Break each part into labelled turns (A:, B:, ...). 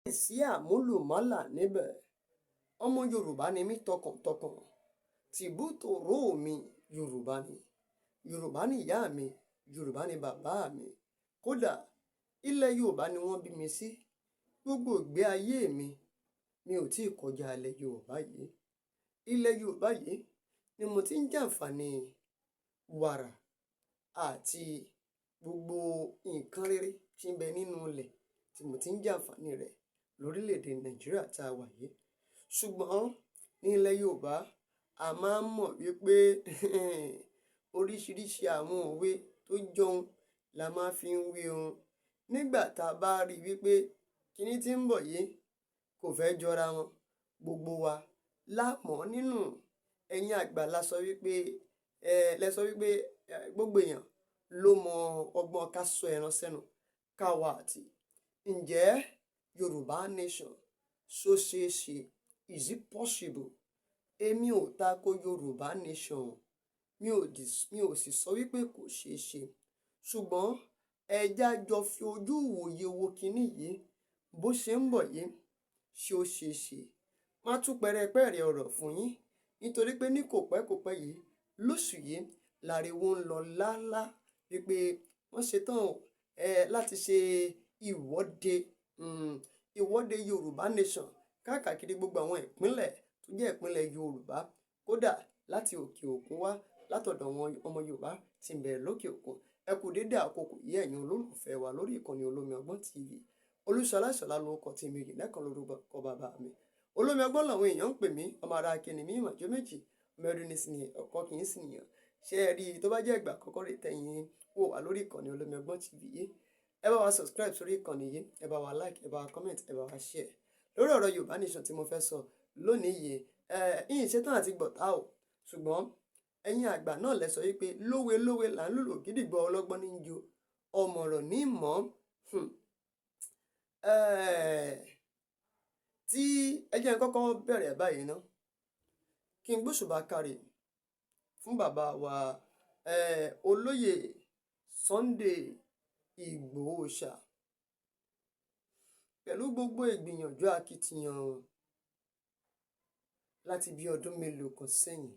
A: sí àmúlùmálà níbẹ̀. Ọmọ Yorùbá ni mí tọkàntọkàn. Tìbútòró mi Yorùbá ni. Yorùbá ni ìyá mi, Yorùbá ni bàbá mi. Kódà ilẹ̀ Yorùbá ni wọ́n bí mi sí. Gbogbo ìgbé ayé mi ò tí ì kọjá ilẹ̀ Yorùbá yìí. Ilẹ̀ Yorùbá yìí ni mo ti ń jàǹfààní wàrà àti gbogbo nǹkan rere tí ń bẹ nínú ilẹ̀ tí mo ti ń jàǹfààní rẹ̀ lórílẹ̀‐èdè Nàìjíríà tá a wà yìí. Ṣùgbọ́n ní ilẹ̀ Yorùbá a máa ń mọ̀ wípé oríṣiríṣi àwọn òwe tó jọun la máa fi ń wí ohun. Nígbà tá a bá rí wípé kíní tí ń bọ̀ yìí kò fẹ́ jọra wọn, gbogbo wa la mọ̀ nínú. Ẹ̀yin àgbà la sọ wípé gbogbo èèyàn ló mọ ọgbọ́n ká sọ ẹran sẹ́nu ká wá àti. Ǹjẹ́ Yorùbá nation ṣó ṣeé ṣe? Is it possible? Èmi ò tako Yorùbá nation. Mi ò sì sọ wípé kò ṣeé ṣe. Ṣùgbọ́n ẹja jọ fi ojú ìwòye wo kíní yìí bó ṣe ń bọ̀ yìí, ṣé ó ṣeé ṣe? Má tú pẹrẹpẹrẹ ọ̀rọ̀ fún yín nítorí pé ní kò pẹ́ yìí lóṣù yìí làriwo ń lọ lálá wípé wọ́n ṣetán láti ṣe ìwọ́de Yorùbá nation káàkiri gbogbo àwọn ìpínlẹ̀ tó jẹ́ ìpínlẹ̀ Yorùbá. Kódà láti òkè òkun wá látọ̀dọ̀ àwọn ọmọ Yorùbá tí ń bẹ lókè òkun. Ẹ kú dédé àkókò yìí ẹ̀yin olólùfẹ́ wa lórí ìkànnì Olómi Ọgbọ́n TV. Olúṣọlá Ìṣọ̀lá lórúkọ tèmi, yìí lẹ́kan lórúkọ bàbá mi. Olómi Ọgbọ́n làwọn èèyàn ń pè mí, ọmọ ara akíní mi ìmọ̀jọ́ méjì, ọmọ ẹdun ní sinmi ọ̀kọ́ kì í sìnìyàn. Ṣé ẹ rí i tó bá jẹ́ ìgbà àkọ́kọ́ rẹ̀ tẹ̀yìn wò wá lórí ìkànnì Olómi Ọgbọ́n TV yìí? Ẹ bá wa subscribe sórí ìkànnì yìí, ẹ bá wa like, ẹ bá wa comment, ẹ bá wa share. Lórí ọ̀rọ̀ Yorùbá nation tí mo fẹ́ sọ lónìí yìí, ìyìn ṣetán àti gbọ̀tá o. Ṣùgbọ́n ẹ̀yin àgbà náà lẹ sọ wípé lówe lówe là ń lùlù gídígbò ọlọ́gbọ́n ní jo, ọ̀mọ̀ràn ní mọ̀. Tí ẹ jẹ́ n kọ́kọ́ bẹ̀rẹ̀ báyìí ná, kí n gbóṣùbà káre fún bàbá wa olóyè Sunday Ìgbòho Òòṣà pẹ̀lú gbogbo ìgbìyànjú akitiyan wọn láti bí ọdún mélòó kan sẹ́yìn.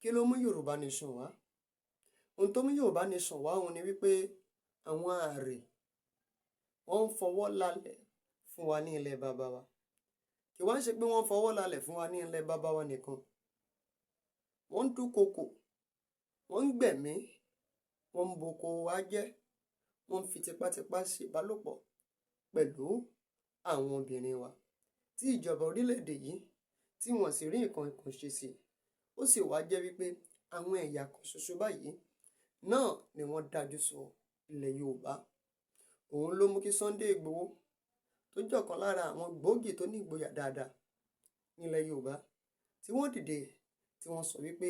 A: Kí ló mú Yorùbá nation wá? Ohun tó mú Yorùbá nation wá òun ni wípé àwọn ààrẹ wọ́n ń fọwọ́ lálẹ̀ fún wa ní ilẹ̀ bàbá wa. Kì wá ń ṣe pé wọ́n fọwọ́ lálẹ̀ fún wa ní ilẹ̀ bàbá wa nìkan. Wọ́n ń dúnkokò, wọ́n ń gbẹ̀mí, wọ́n ń boko wa jẹ́, wọ́n ń fi tipátipá ṣe ìbálòpọ̀ pẹ̀lú àwọn obìnrin wa. Tí ìjọba orílẹ̀-èdè yìí tí wọ́n sì rí nǹkan ṣe sí, ó sì wá jẹ́ wípé àwọn ẹ̀yà kan ṣoṣo báyìí náà ni wọ́n dájú sọ ilẹ̀ Yorùbá. Òun ló mú kí Sunday Ìgbòho tó jẹ́ ọ̀kan lára àwọn gbòógì tó ní ìgboyà dáadáa nílẹ̀ Yorùbá tí wọ́n dìde tí wọ́n sọ wípé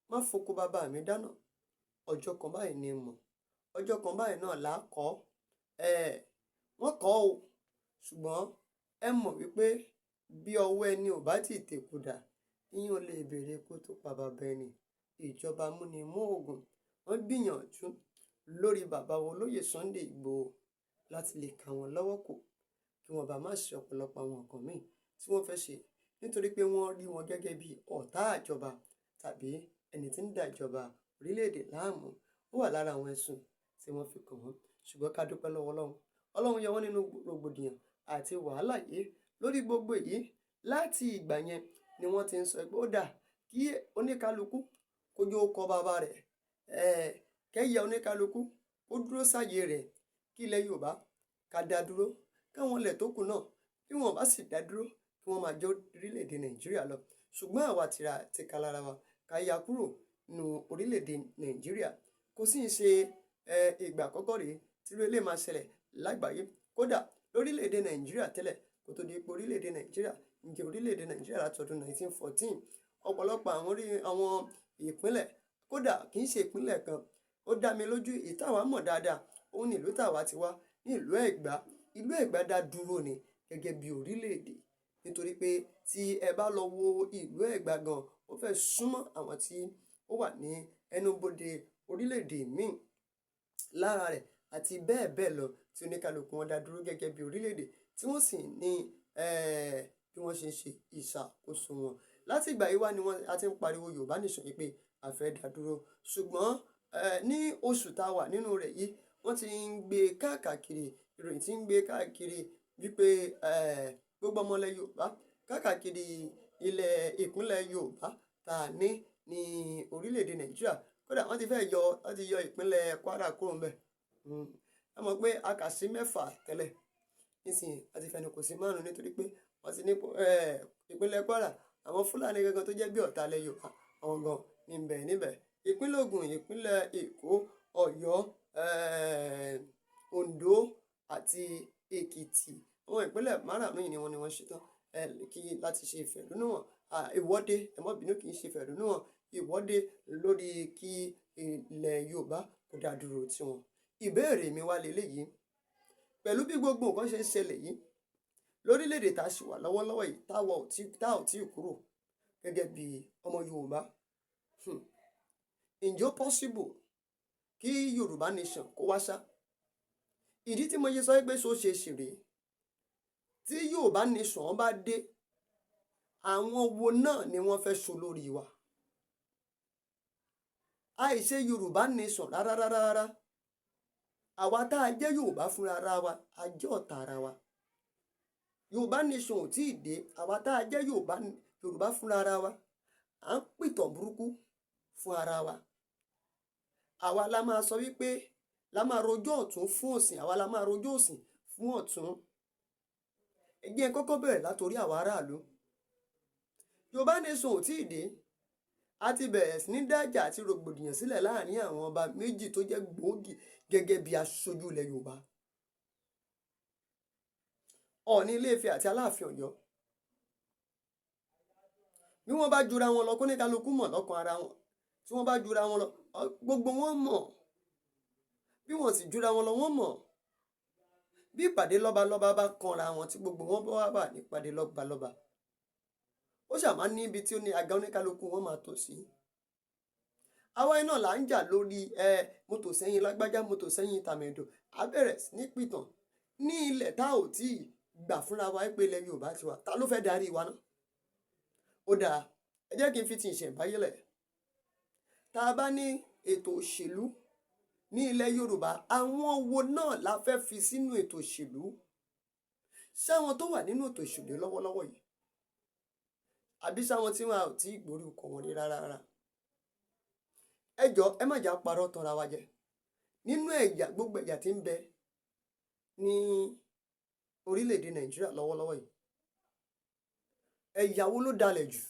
A: má foko bàbá mi dáná, ọjọ́ kan báyìí ni mọ̀, ọjọ́ kan báyìí náà là á kọ́. Wọ́n kọ́ o, ṣùgbọ́n ẹ mọ̀ wípé bí ọwọ́ ẹni ò bá ti tèkù dà, ìyẹn ò lè béèrè kó tó pa bàbá ẹni. Ìjọba amúnimóògùn wọ́n gbìyànjú lórí bàbá wa olóyè Sunday Ìgbòho láti lè kà wọ́n lọ́wọ́ kò kí wọ́n bá má ṣe ọ̀pọ̀lọpọ̀ àwọn nǹkan míì tí wọ́n fẹ́ ṣe nítorí pé wọ́n rí wọn gẹ́gẹ́ bí ọ̀tá ìjọba tàbí ẹni tí ń da ìjọba orílẹ̀-èdè láàmú. Ó wà lára àwọn ẹ̀sùn tí wọ́n fi kàn wọ́n. Ṣùgbọ́n ká dúpẹ́ lọ́wọ́ Ọlọ́run. Ọlọ́run yọ wọ́n nínú rògbòdìyàn àti wàhálà yìí. Lórí gbogbo èyí, láti ìgbà yẹn ni wọ́n ti ń sọ pé ó dà kí oníkálukú kó jó kọ bàbá rẹ̀, kẹ́yẹ oníkálukú kó dúró sáyé rẹ̀, kí ilẹ̀ Yorùbá ká dá dúró, káwọn ilẹ̀ tó kù náà bí wọ́n bá sì dá dúró kí wọ́n máa jẹ́ orílẹ̀-èdè Nàìjíríà lọ. Ṣùgbọ́n àwa tìka lára wa ká ya kúrò nínú orílẹ̀-èdè Nàìjíríà. Kò sì ń ṣe ìgbà àkọ́kọ́ rèé tí irú eléyìí máa ṣẹlẹ̀ lágbàáyé. Kódà lórílẹ̀-èdè Nàìjíríà tẹ́lẹ̀ kó tó di pé orílẹ̀-èdè Nàìjíríà ń jẹ́ orílẹ̀-èdè Nàìjíríà látọdún 1914. Ọ̀pọ̀lọpọ̀ àwọn ìpínlẹ̀, kódà kì í ṣe ìpínlẹ̀ kan, ó dá mi lójú ìtàwá mọ̀ dáadáa. Òun ni ìlú tàwa ti wá ní ìlú Ẹ̀gbá. Ìlú Ẹ̀gbá dá dúró ni gẹ́gẹ́ bí orílẹ̀-èdè. Nítorí pé tí ẹ bá lọ wo ìlú Ẹ̀gbá gan, ó fẹ́ súnmọ́ àwọn tí ó wà ní ẹnubodè orílẹ̀-èdè míì lára rẹ̀ àti bẹ́ẹ̀ bẹ́ẹ̀ lọ tí oníkálukú wọn dá dúró gẹ́gẹ́ bí orílẹ̀-èdè tí wọ́n sì ní bí wọ́n ṣe ń ṣe ìṣàkóso wọn. Láti ìgbà yìí wá ni a ti ń pariwo Yorùbá Nation yìí pé a fẹ́ dá dúró, ṣùgbọ́n ní oṣù tá a wà nínú rẹ̀ yìí wọ́n ti ń gbé káàkiri, ìròyìn ti ń gbé káàkiri wípé gbogbo ọmọ ilẹ̀ Yorùbá káàkiri ìpínlẹ̀ Yorùbá tá a ní orílẹ̀-èdè Nàìjíríà, kódà wọ́n ti yọ ìpínlẹ̀ Kwara kúrò ńbẹ̀. A mọ̀ pé a kà sí 6 tẹ́lẹ̀, nísìnyí a ti fẹnu kò sí 5 nítorí pé wọ́n ti ní ìpínlẹ̀ Kwara àwọn Fúlàní gangan tó jẹ́ bí ọ̀tá ilẹ̀ Yorùbá àwọn gan níbẹ̀. Ìpínlẹ̀ Ògùn, ìpínlẹ̀ Èkó, Ọ̀yọ́, Oǹdó àti Èkìtì, àwọn ìpínlẹ̀ márààrún yìí ni wọ́n ṣetán láti ṣe ìfẹ̀hónúhàn ìwọ́de, ẹ má bínú, kì í ṣe ìfẹ̀hónúhàn, ìwọ́de lórí kí ilẹ̀ Yorùbá kó dá dúró tiwọn. Ìbéèrè mi wá leléyìí, pẹ̀lú bí gbogbo nǹkan ṣe ń ṣẹlẹ̀ yìí lórílẹ̀-èdè tá a ṣì wà lọ́wọ́lọ́wọ́ yìí tá ò tí ì kúrò gẹ́gẹ́ bí ọmọ Yorùbá, ǹjẹ́ ó possible kí Yorùbá Nation kó wá ṣá? Ìdí tí mo ṣe sọ pé ṣó ṣe ṣì rèé, tí Yorùbá Nation bá dé, àwọn wo náà ni wọ́n fẹ́ ṣolórí wa? Àìṣe Yorùbá Nation rárá. Àwa tá a jẹ́ Yorùbá fúnra ara wa, a jẹ́ ọ̀tá ara wa. Yorùbá Nation ò tí ì dé, àwa tá a jẹ́ Yorùbá fúnra ara wa, à ń pìtàn burúkú fún ara wa. Àwa la máa sọ wípé la máa rojọ́ ọ̀tún fún òsìn, àwa la máa rojọ́ òsìn fún ọ̀tún. Ẹ jẹ́ n kọ́kọ́ bẹ̀rẹ̀ látòrí àwa aráàlú. Yorùbá Nation ò tí ì dé, a ti bẹ̀rẹ̀ sí ní dájà àti rògbòdìyàn sílẹ̀ láàrin àwọn ọba méjì tó jẹ́ gbòógì gẹ́gẹ́ bí aṣojú ilẹ̀ Yorùbá, Ọọ̀ni Ilé-Ifẹ̀ àti Aláàfin Ọ̀yọ́. Bí wọ́n bá jura wọn lọ, kóníkálukú mọ̀ lọ́kàn ara wọn. Tí wọ́n bá jura wọn lọ, gbogbo wọn mọ̀. Bí wọ́n sì jura wọn lọ, wọ́n mọ̀. Bí ìpàdé lọ́balọ́ba bá kanra wọn, tí gbogbo wọn bá wà ní ìpàdé lọ́balọ́ba, ó ṣàmá ní ibi tí ó ní àga oníkálukú wọn máa tò sí. Àwa iná là ń jà lórí mo tò sẹ́yìn lágbájá, mo tò sẹ́yìn tàmẹ̀dò. A bẹ̀rẹ̀ sí ní pìtàn ní ilẹ̀ tá ò tí ì gbà fúnra wa pé ilẹ̀ Yorùbá ti wà. Ta ló fẹ́ darí wa náà? Ó dáa, ẹ jẹ́ kí n fi ti ìṣẹ̀ǹbáyé lẹ̀. Tá a bá ní ètò òṣèlú ní ilẹ̀ Yorùbá, àwọn wo náà la fẹ́ fi sínú ètò òṣèlú? Ṣáwọn tó wà nínú ètò òṣèlú lọ́wọ́lọ́wọ́ yìí, àbí ṣáwọn tí wọn ò tí ì gbórí ọkọ̀ wọn rí rárá? Ẹ jọ̀ọ́, ẹ má jà parọ́ tanra wa jẹ. Nínú gbogbo ẹ̀yà tí ń bẹ ní orílẹ̀-èdè Nàìjíríà lọ́wọ́lọ́wọ́ yìí, ẹ̀yà wo ló dalẹ̀ jù?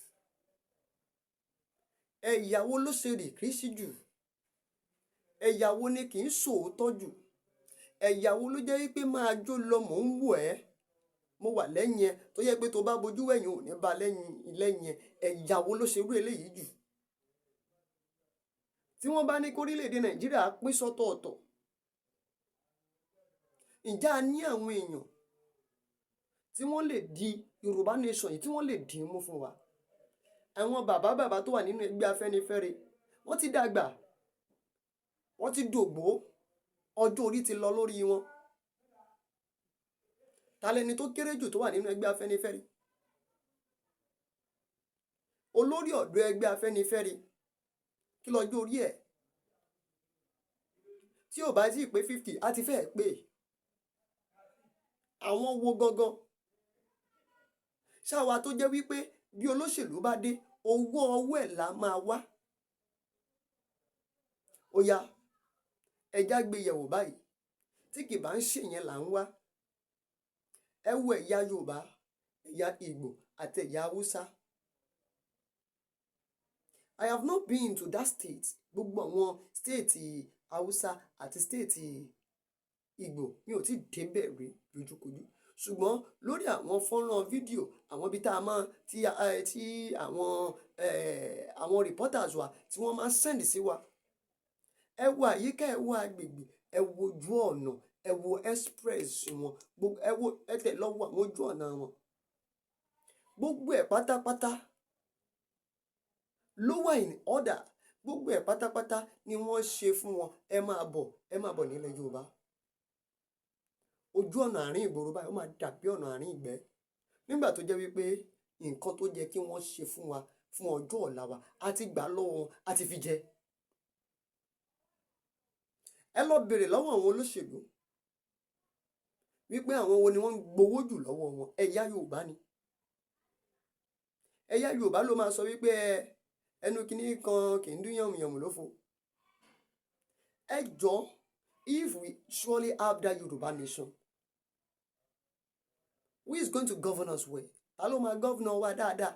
A: Ẹ̀yà wo ló ṣe rìkíṣí jù? Ẹ̀yà wo ni kì í sòótọ́ jù? Ẹ̀yà wo ló jẹ́ wípé máa jó lọ mò ń wò ẹ́, mo wà lẹ́yìn ẹ, tó yẹ pé tó bá bojú wẹ̀yìn ò ní bá lẹ́yìn ẹ? Ẹ̀yà wo ló ṣe rú eléyìí jù? Tí wọ́n bá ní kórílẹ̀-èdè Nàìjíríà pín sọ́tọ̀ọ̀tọ̀, ǹjẹ́ a ní àwọn èèyàn tí wọ́n lè di Yorùbá Nation yìí, tí wọ́n lè dì í mú fún wa? Àwọn bàbá tó wà nínú ẹgbẹ́ Afẹ́nifẹ́re, wọ́n ti dàgbà, wọ́n ti dògbó, ọjọ́ orí ti lọ lórí wọn. Ta lẹni tó kéré jù tó wà nínú ẹgbẹ́ Afẹ́nifẹ́re? Olórí ọ̀dọ́ ẹgbẹ́ Afẹ́nifẹ́re, kí lọ́jọ́ orí ẹ̀? Tí ò bá sì pé 50, a ti fẹ́ pé. Àwọn wo gangan? Ṣáwa tó jẹ́ wípé bí olóṣèlú bá dé, owó ọwọ́ ẹ̀ la máa wá. Ó yá, ẹja gbé yẹ̀wò báyìí, tí kì bá ń ṣèyẹn là ń wá. Ẹ wo ẹ̀yà Yorùbá, ẹ̀yà Ìgbò àti ẹ̀yà Haúsá. I have not been to that state. Gbogbo àwọn stéètì Haúsá àti stéètì Ìgbò mi ò tí débẹ̀ rí lójúkojú. Ṣùgbọ́n lórí àwọn fọ́nrán fídíò, àwọn ibi tá a máa tí àwọn reporters wa tí wọ́n máa send sí wa. Ẹ wo àyíká, ẹ wo agbègbè, ẹ wo ojú ọ̀nà, ẹ wo express wọn, ẹ wo ẹtẹ̀ lọ́wọ́ àwọn ojú ọ̀nà wọn. Gbogbo ẹ̀ pátápátá ló wà in order. Gbogbo ẹ̀ pátápátá ni wọ́n ṣe fún wọn. Ẹ máa bọ̀ nílẹ̀ Yorùbá. ojú ọ̀nà àárín ìgboro báyìí ó máa dàbí ọ̀nà àárín ìgbẹ́ nígbà tó jẹ́ wípé nǹkan tó yẹ kí wọ́n ṣe fún wa fún ọjọ́ ọ̀la wa a ti gbà lọ́wọ́ wọn a ti fi jẹ. ẹ lọ bèrè lọ́wọ́ àwọn olóṣèlú wípé àwọn wo ni wọ́n ń gbowó jù lọ́wọ́ wọn, ẹ̀yà Yorùbá ni. ẹ̀yà Yorùbá ló máa sọ wípé ẹnu kìíní kan kì í dún yànmùyànmù lófo. ẹ jọ, if we surely have that Yorùbá nation, who is going to govern us well? Ta ló máa govern wa dáadáa?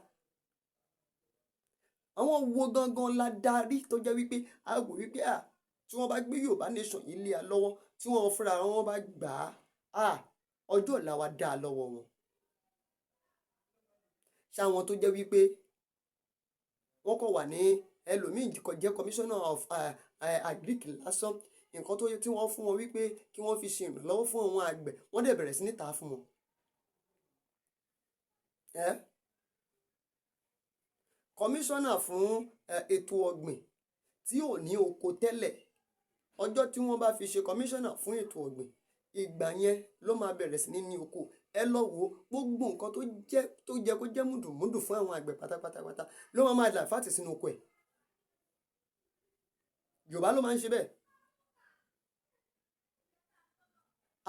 A: àwọn wo gangan la darí tó jẹ́ wípé a wò wípé tí wọ́n bá gbé Yorùbá nation yìí lé a lọ́wọ́ tí wọ́n fúnra wọn bá gbà á ọjọ́ ọ̀la wa dá a lọ́wọ́ wọn. ṣáwọn tó jẹ́ wípé wọ́n kọ̀ wà ní ẹlòmíì kò jẹ́ commissioner of agric lásán, nǹkan tó yẹ tí wọ́n fún wọn wípé kí wọ́n fi ṣe ìrànlọ́wọ́ fún àwọn àgbẹ̀ wọ́n dẹ̀ bẹ̀rẹ̀ sí ní tà á fún wọn. kọmíṣánná fún ètò ọ̀gbìn tí ò ní oko tẹ́lẹ̀, ọjọ́ tí wọ́n bá fi ṣe kọmíṣánná fún ètò ọ̀gbìn ìgbà yẹn ló máa bẹ̀rẹ̀ sí ní oko. ẹ lọ wo gbogbo nǹkan tó jẹ́ kó jẹ́ mùdùmùdù fún àwọn àgbẹ̀ pátápátá ló máa dà fáàtì sínú oko ẹ̀. Yorùbá ló máa ń ṣe bẹ́ẹ̀.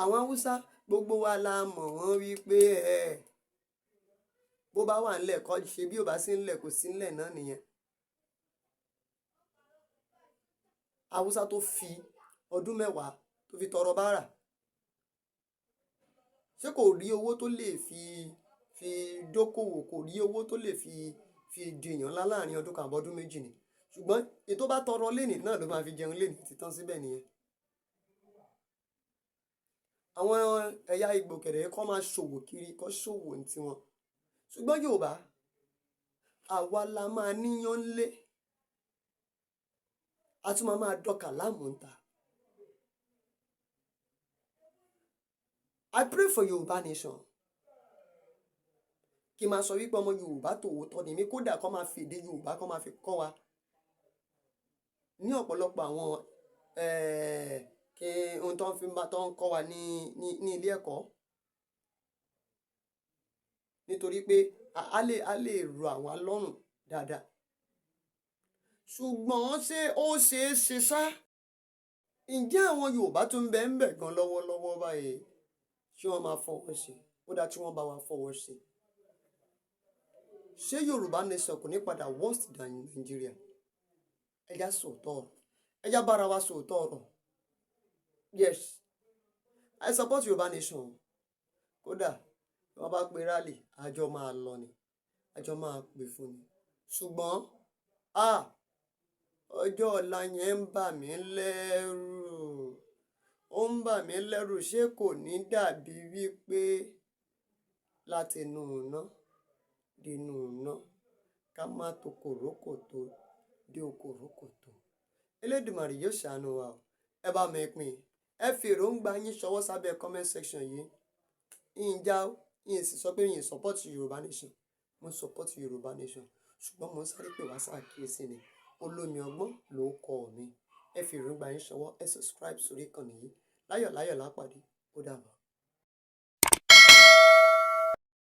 A: àwọn Haúsá gbogbo wa la mọ̀ wọ́n wípé bó bá wà ńlẹ̀ kọ́ ṣe bí ò bá sí ńlẹ̀ kò sí ńlẹ̀ náà nìyẹn. Haúsá tó fi ọdún 10 tó fi tọrọ bárà, ṣé kò rí owó tó lè fi dókòwò, kò rí owó tó lè fi dèèyàn ńlá láàrin ọdún kan àbọ̀dún 2 ni? ṣùgbọ́n ètò bá tọrọ lénìí náà ló máa fi jẹun lénìí títán síbẹ̀ nìyẹn. àwọn ẹ̀yà Ìgbò kẹ̀dẹ̀ kọ́ máa ṣòwò kiri, kọ́ ṣòwò ní tiwọn. ṣùgbọ́n Yorùbá àwa la máa níyàn lé, a tún máa dọkà láàmú ń ta. I pray for Yorùbá nation. kí n máa sọ wípé ọmọ Yorùbá tòótọ́ ni mí, kódà kọ́ máa fi èdè Yorùbá kọ́ máa fi kọ́ wa ní ọ̀pọ̀lọpọ̀ àwọn ohun tó ń kọ́ wa ní ilé ẹ̀kọ́, nítorí pé a lè rọ àwa lọ́rùn dáadáa. ṣùgbọ́n ṣé ó ṣeé ṣe ṣá? ǹjẹ́ àwọn Yorùbá tún ń bẹ gan lọ́wọ́lọ́wọ́ báyìí ṣé wọ́n máa fọwọ́ sí? ó dáa tí wọ́n bá wa fọwọ́ sí. ṣé Yorùbá nation kò ní padà worst than Nigeria? ẹja sòótọ́ ọ̀rọ̀, ẹja bára wa sòótọ́ ọ̀rọ̀. Yes, I support Yorùbá nation. kódà wọ́n bá pe rally àjọ máa lọ ni, àjọ máa pè fún ni. ṣùgbọ́n ọjọ́ ọ̀la yẹn ń bà mí lẹ́rù, ó ń bà mí lẹ́rù. ṣé kò ní dàbí wípé láti inú iná dínú iná ká má tó kòrókòtò dé okòrókòtò? Elédùmarè yóò ṣàánú wa o. ẹ bá mi pín, ẹ fi èròǹgbà yín ṣọwọ́ sábẹ́ comment section yìí. ìyìn sì sọ pé ìyìn support Yorùbá nation, mo support Yorùbá nation, ṣùgbọ́n mo ń sáré pè wá ṣàkíyèsí ni. Olómi ọgbọ́n ló kọ́ mi. ẹ fi èròǹgbà yín ṣọwọ́, ẹ subscribe sórí ìkànnì yìí. láyọ̀ lápàdé, ó dàbọ̀.